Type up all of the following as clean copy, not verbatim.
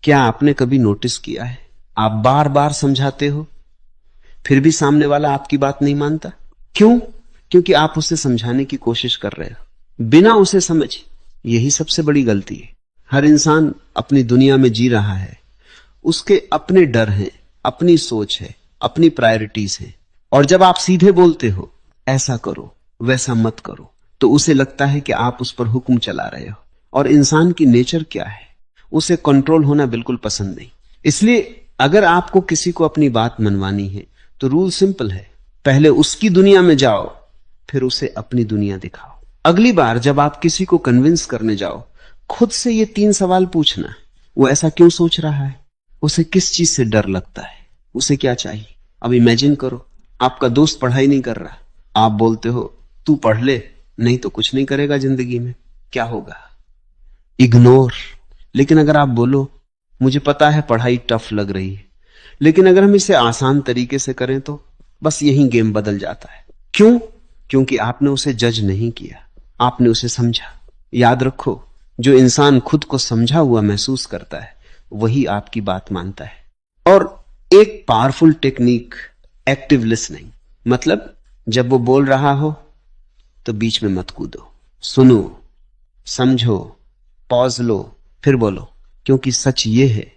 क्या आपने कभी नोटिस किया है, आप बार बार समझाते हो फिर भी सामने वाला आपकी बात नहीं मानता? क्यों? क्योंकि आप उसे समझाने की कोशिश कर रहे हो बिना उसे समझे। यही सबसे बड़ी गलती है। हर इंसान अपनी दुनिया में जी रहा है, उसके अपने डर हैं, अपनी सोच है, अपनी प्रायोरिटीज हैं। और जब आप सीधे बोलते हो ऐसा करो वैसा मत करो, तो उसे लगता है कि आप उस पर हुक्म चला रहे हो। और इंसान की नेचर क्या है, उसे कंट्रोल होना बिल्कुल पसंद नहीं। इसलिए अगर आपको किसी को अपनी बात मनवानी है तो रूल सिंपल है, पहले उसकी दुनिया में जाओ फिर उसे अपनी दुनिया दिखाओ। अगली बार जब आप किसी को कन्विंस करने जाओ, खुद से ये 3 सवाल पूछना। वो ऐसा क्यों सोच रहा है, उसे किस चीज से डर लगता है, उसे क्या चाहिए। अब इमेजिन करो आपका दोस्त पढ़ाई नहीं कर रहा, आप बोलते हो तू पढ़ ले नहीं तो कुछ नहीं करेगा जिंदगी में। क्या होगा? इग्नोर। लेकिन अगर आप बोलो मुझे पता है पढ़ाई टफ लग रही है, लेकिन अगर हम इसे आसान तरीके से करें तो बस यही गेम बदल जाता है। क्यों? क्योंकि आपने उसे जज नहीं किया, आपने उसे समझा। याद रखो, जो इंसान खुद को समझा हुआ महसूस करता है वही आपकी बात मानता है। और एक पावरफुल टेक्निक, एक्टिव लिसनिंग। मतलब जब वो बोल रहा हो तो बीच में मत कूदो, सुनो, समझो, पॉज लो, फिर बोलो। क्योंकि सच ये है,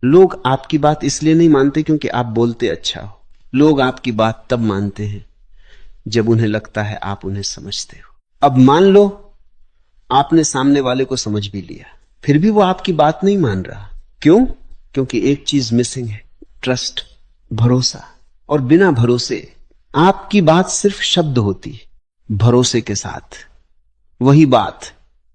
लोग आपकी बात इसलिए नहीं मानते क्योंकि आप बोलते अच्छा हो। लोग आपकी बात तब मानते हैं जब उन्हें लगता है आप उन्हें समझते हो। अब मान लो आपने सामने वाले को समझ भी लिया, फिर भी वो आपकी बात नहीं मान रहा। क्यों? क्योंकि एक चीज मिसिंग है, ट्रस्ट, भरोसा। और बिना भरोसे आपकी बात सिर्फ शब्द होती है। भरोसे के साथ वही बात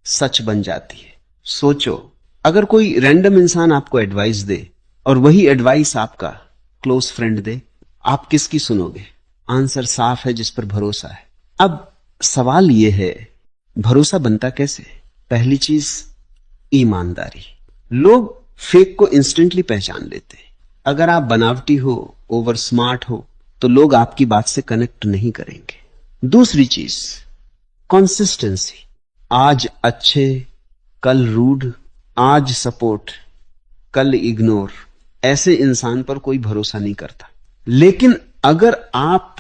सच बन जाती है। सोचो, अगर कोई रैंडम इंसान आपको एडवाइस दे और वही एडवाइस आपका क्लोज फ्रेंड दे, आप किसकी सुनोगे? आंसर साफ है, जिस पर भरोसा है। अब सवाल यह है, भरोसा बनता कैसे? पहली चीज, ईमानदारी। लोग फेक को इंस्टेंटली पहचान लेते हैं। अगर आप बनावटी हो, ओवर स्मार्ट हो, तो लोग आपकी बात से कनेक्ट नहीं करेंगे। दूसरी चीज, कंसिस्टेंसी। आज अच्छे, कल रूड, आज सपोर्ट, कल इग्नोर। ऐसे इंसान पर कोई भरोसा नहीं करता। लेकिन अगर आप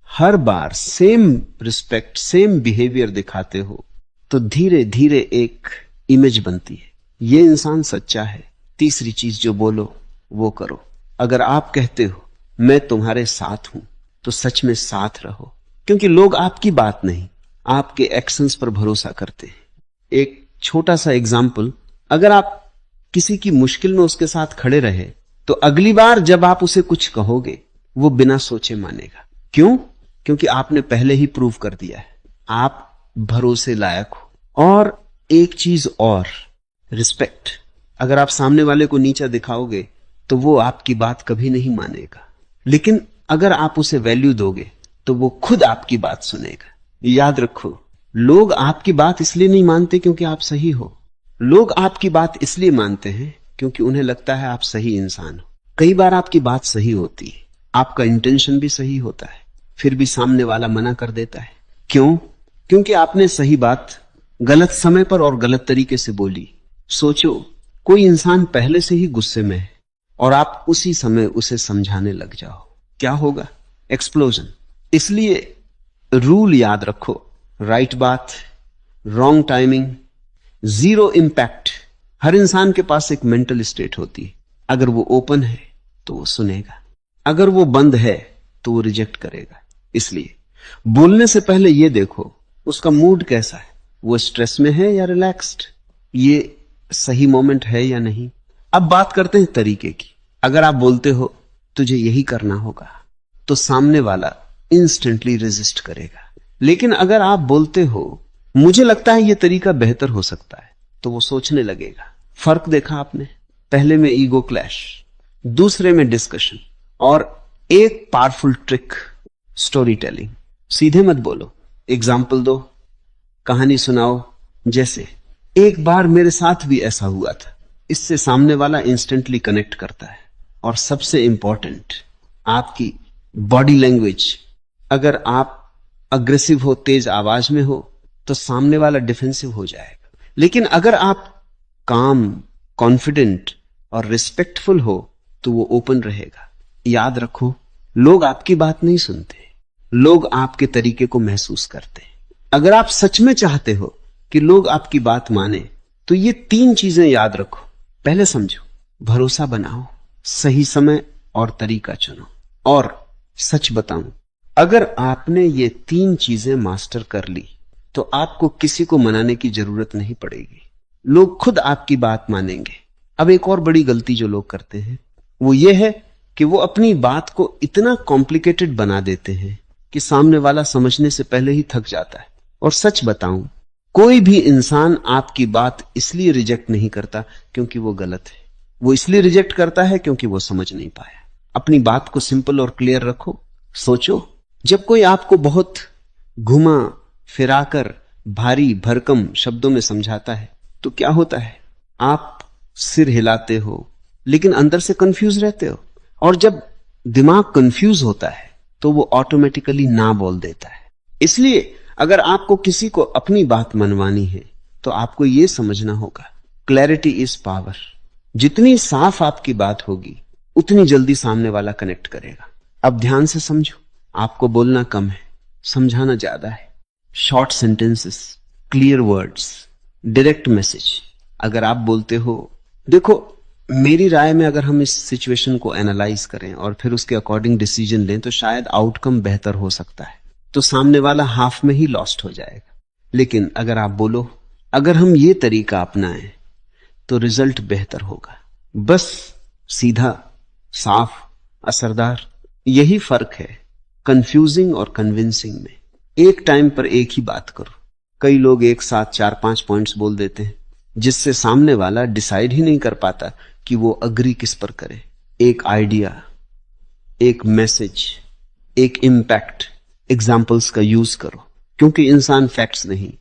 हर बार सेम रिस्पेक्ट, सेम बिहेवियर दिखाते हो तो धीरे धीरे एक इमेज बनती है, ये इंसान सच्चा है। तीसरी चीज, जो बोलो वो करो। अगर आप कहते हो मैं तुम्हारे साथ हूं तो सच में साथ रहो, क्योंकि लोग आपकी बात नहीं, आपके एक्शंस पर भरोसा करते हैं। एक छोटा सा एग्जाम्पल, अगर आप किसी की मुश्किल में उसके साथ खड़े रहे तो अगली बार जब आप उसे कुछ कहोगे वो बिना सोचे मानेगा। क्यों? क्योंकि आपने पहले ही प्रूव कर दिया है आप भरोसे लायक हो। और एक चीज और, रिस्पेक्ट। अगर आप सामने वाले को नीचा दिखाओगे तो वो आपकी बात कभी नहीं मानेगा, लेकिन अगर आप उसे वैल्यू दोगे तो वो खुद आपकी बात सुनेगा। याद रखो, लोग आपकी बात इसलिए नहीं मानते क्योंकि आप सही हो, लोग आपकी बात इसलिए मानते हैं क्योंकि उन्हें लगता है आप सही इंसान हो। कई बार आपकी बात सही होती है, आपका इंटेंशन भी सही होता है, फिर भी सामने वाला मना कर देता है। क्यों? क्योंकि आपने सही बात गलत समय पर और गलत तरीके से बोली। सोचो, कोई इंसान पहले से ही गुस्से में है और आप उसी समय उसे समझाने लग जाओ, क्या होगा? एक्सप्लोजन। इसलिए रूल याद रखो, राइट बात, रॉन्ग टाइमिंग, जीरो इंपैक्ट। हर इंसान के पास एक मेंटल स्टेट होती है। अगर वो ओपन है तो वो सुनेगा, अगर वो बंद है तो वो रिजेक्ट करेगा। इसलिए बोलने से पहले ये देखो उसका मूड कैसा है, वो स्ट्रेस में है या रिलैक्स्ड, ये सही मोमेंट है या नहीं। अब बात करते हैं तरीके की। अगर आप बोलते हो तुझे यही करना होगा तो सामने वाला इंस्टेंटली रेजिस्ट करेगा। लेकिन अगर आप बोलते हो मुझे लगता है यह तरीका बेहतर हो सकता है, तो वो सोचने लगेगा। फर्क देखा आपने? पहले में ईगो क्लैश, दूसरे में डिस्कशन। और एक पावरफुल ट्रिक, स्टोरी टेलिंग। सीधे मत बोलो, एग्जाम्पल दो, कहानी सुनाओ। जैसे एक बार मेरे साथ भी ऐसा हुआ था। इससे सामने वाला इंस्टेंटली कनेक्ट करता है। और सबसे इंपॉर्टेंट, आपकी बॉडी लैंग्वेज। अगर आप अग्रेसिव हो, तेज आवाज में हो, तो सामने वाला डिफेंसिव हो जाएगा। लेकिन अगर आप काम, कॉन्फिडेंट और रिस्पेक्टफुल हो तो वो ओपन रहेगा। याद रखो, लोग आपकी बात नहीं सुनते, लोग आपके तरीके को महसूस करते हैं। अगर आप सच में चाहते हो कि लोग आपकी बात माने तो ये 3 चीजें याद रखो। पहले समझो, भरोसा बनाओ, सही समय और तरीका चुनो, और सच बताऊं, अगर आपने ये 3 चीजें मास्टर कर ली तो आपको किसी को मनाने की जरूरत नहीं पड़ेगी, लोग खुद आपकी बात मानेंगे। अब एक और बड़ी गलती जो लोग करते हैं वो ये है कि वो अपनी बात को इतना कॉम्प्लिकेटेड बना देते हैं कि सामने वाला समझने से पहले ही थक जाता है। और सच बताऊं, कोई भी इंसान आपकी बात इसलिए रिजेक्ट नहीं करता क्योंकि वो गलत है, वो इसलिए रिजेक्ट करता है क्योंकि वो समझ नहीं पाया। अपनी बात को सिंपल और क्लियर रखो। सोचो, जब कोई आपको बहुत घुमा फिराकर भारी भरकम शब्दों में समझाता है तो क्या होता है? आप सिर हिलाते हो लेकिन अंदर से कंफ्यूज रहते हो, और जब दिमाग कंफ्यूज होता है तो वो ऑटोमेटिकली ना बोल देता है। इसलिए अगर आपको किसी को अपनी बात मनवानी है तो आपको यह समझना होगा, क्लैरिटी इज पावर। जितनी साफ आपकी बात होगी उतनी जल्दी सामने वाला कनेक्ट करेगा। अब ध्यान से समझो, आपको बोलना कम है, समझाना ज्यादा है। Short sentences, clear words, direct message. अगर आप बोलते हो, देखो मेरी राय में अगर हम इस सिचुएशन को एनालाइज करें और फिर उसके अकॉर्डिंग डिसीजन लें तो शायद आउटकम बेहतर हो सकता है, तो सामने वाला हाफ में ही लॉस्ट हो जाएगा। लेकिन अगर आप बोलो, अगर हम ये तरीका अपनाएं तो रिजल्ट बेहतर होगा, बस सीधा, साफ, असरदार। यही फर्क है कंफ्यूजिंग और कन्विंसिंग में। एक टाइम पर एक ही बात करो। कई लोग एक साथ 4-5 पॉइंट्स बोल देते हैं जिससे सामने वाला डिसाइड ही नहीं कर पाता कि वो अग्री किस पर करे। एक आइडिया, एक मैसेज, एक इंपैक्ट, एग्जाम्पल्स का यूज करो, क्योंकि इंसान फैक्ट्स नहीं,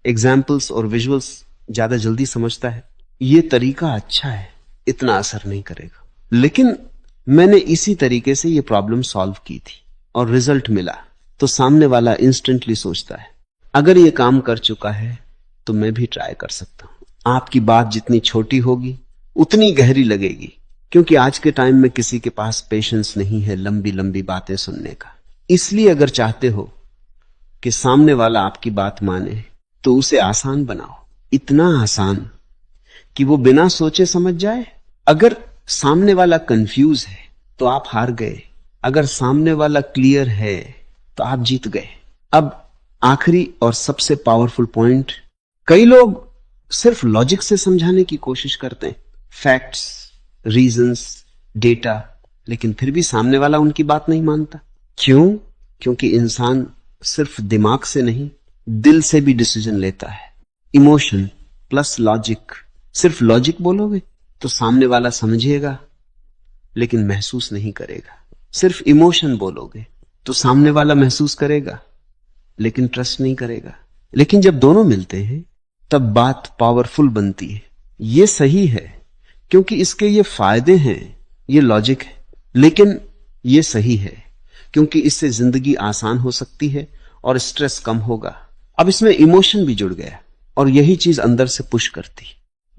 एग्जाम्पल्स और विजुअल्स ज्यादा जल्दी समझता है। ये तरीका अच्छा है, इतना असर नहीं करेगा, लेकिन मैंने इसी तरीके से ये प्रॉब्लम सॉल्व की थी और रिजल्ट मिला, तो सामने वाला इंस्टेंटली सोचता है अगर ये काम कर चुका है तो मैं भी ट्राई कर सकता हूं। आपकी बात जितनी छोटी होगी उतनी गहरी लगेगी, क्योंकि आज के टाइम में किसी के पास पेशेंस नहीं है लंबी लंबी बातें सुनने का। इसलिए अगर चाहते हो कि सामने वाला आपकी बात माने तो उसे आसान बनाओ, इतना आसान कि वो बिना सोचे समझ जाए। अगर सामने वाला कंफ्यूज है तो आप हार गए, अगर सामने वाला क्लियर है तो आप जीत गए। अब आखिरी और सबसे पावरफुल पॉइंट, कई लोग सिर्फ लॉजिक से समझाने की कोशिश करते हैं, फैक्ट्स, रीजंस, डेटा, लेकिन फिर भी सामने वाला उनकी बात नहीं मानता। क्यों? क्योंकि इंसान सिर्फ दिमाग से नहीं, दिल से भी डिसीजन लेता है। Emotion plus logic. सिर्फ लॉजिक बोलोगे तो सामने वाला समझेगा लेकिन महसूस नहीं करेगा, सिर्फ इमोशन बोलोगे तो सामने वाला महसूस करेगा लेकिन ट्रस्ट नहीं करेगा। लेकिन जब दोनों मिलते हैं तब बात पावरफुल बनती है। ये सही है क्योंकि इसके ये फायदे हैं, ये लॉजिक है, लेकिन ये सही है क्योंकि इससे जिंदगी आसान हो सकती है और स्ट्रेस कम होगा। अब इसमें इमोशन भी जुड़ गया और यही चीज अंदर से पुश करती।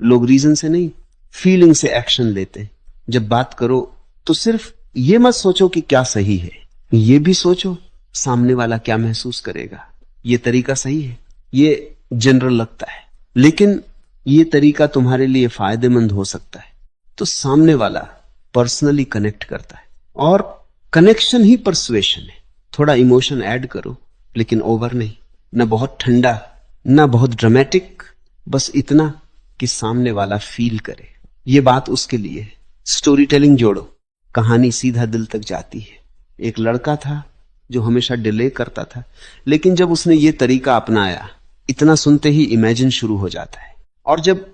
लोग रीजन से नहीं, फीलिंग से एक्शन लेते हैं। जब बात करो तो सिर्फ ये मत सोचो कि क्या सही है, ये भी सोचो सामने वाला क्या महसूस करेगा। ये तरीका सही है, ये जनरल लगता है, लेकिन ये तरीका तुम्हारे लिए फायदेमंद हो सकता है। तो सामने वाला पर्सनली कनेक्ट करता है और कनेक्शन ही परसुएशन है। थोड़ा इमोशन ऐड करो, लेकिन ओवर नहीं, ना बहुत ठंडा ना बहुत ड्रामेटिक, बस इतना कि सामने वाला फील करे। ये बात उसके लिए है। स्टोरी टेलिंग जोड़ो, कहानी सीधा दिल तक जाती है। एक लड़का था जो हमेशा डिले करता था, लेकिन जब उसने ये तरीका अपनाया, इतना सुनते ही इमेजिन शुरू हो जाता है, और जब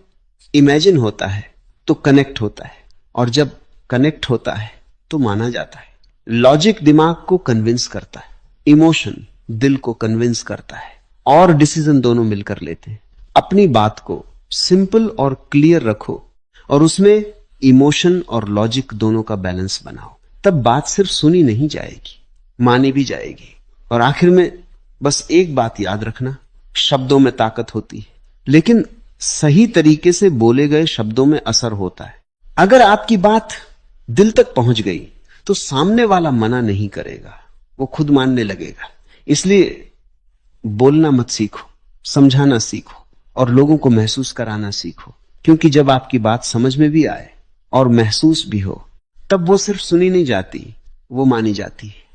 इमेजिन होता है तो कनेक्ट होता है, और जब कनेक्ट होता है तो माना जाता है। लॉजिक दिमाग को कन्विंस करता है, इमोशन दिल को कन्विंस करता है, और डिसीजन दोनों मिलकर लेते हैं। अपनी बात को सिंपल और क्लियर रखो और उसमें इमोशन और लॉजिक दोनों का बैलेंस बनाओ, तब बात सिर्फ सुनी नहीं जाएगी, मानी भी जाएगी। और आखिर में बस एक बात याद रखना, शब्दों में ताकत होती है, लेकिन सही तरीके से बोले गए शब्दों में असर होता है। अगर आपकी बात दिल तक पहुंच गई तो सामने वाला मना नहीं करेगा, वो खुद मानने लगेगा। इसलिए बोलना मत सीखो, समझाना सीखो और लोगों को महसूस कराना सीखो। क्योंकि जब आपकी बात समझ में भी आए और महसूस भी हो, तब वो सिर्फ सुनी नहीं जाती, वो मानी जाती है।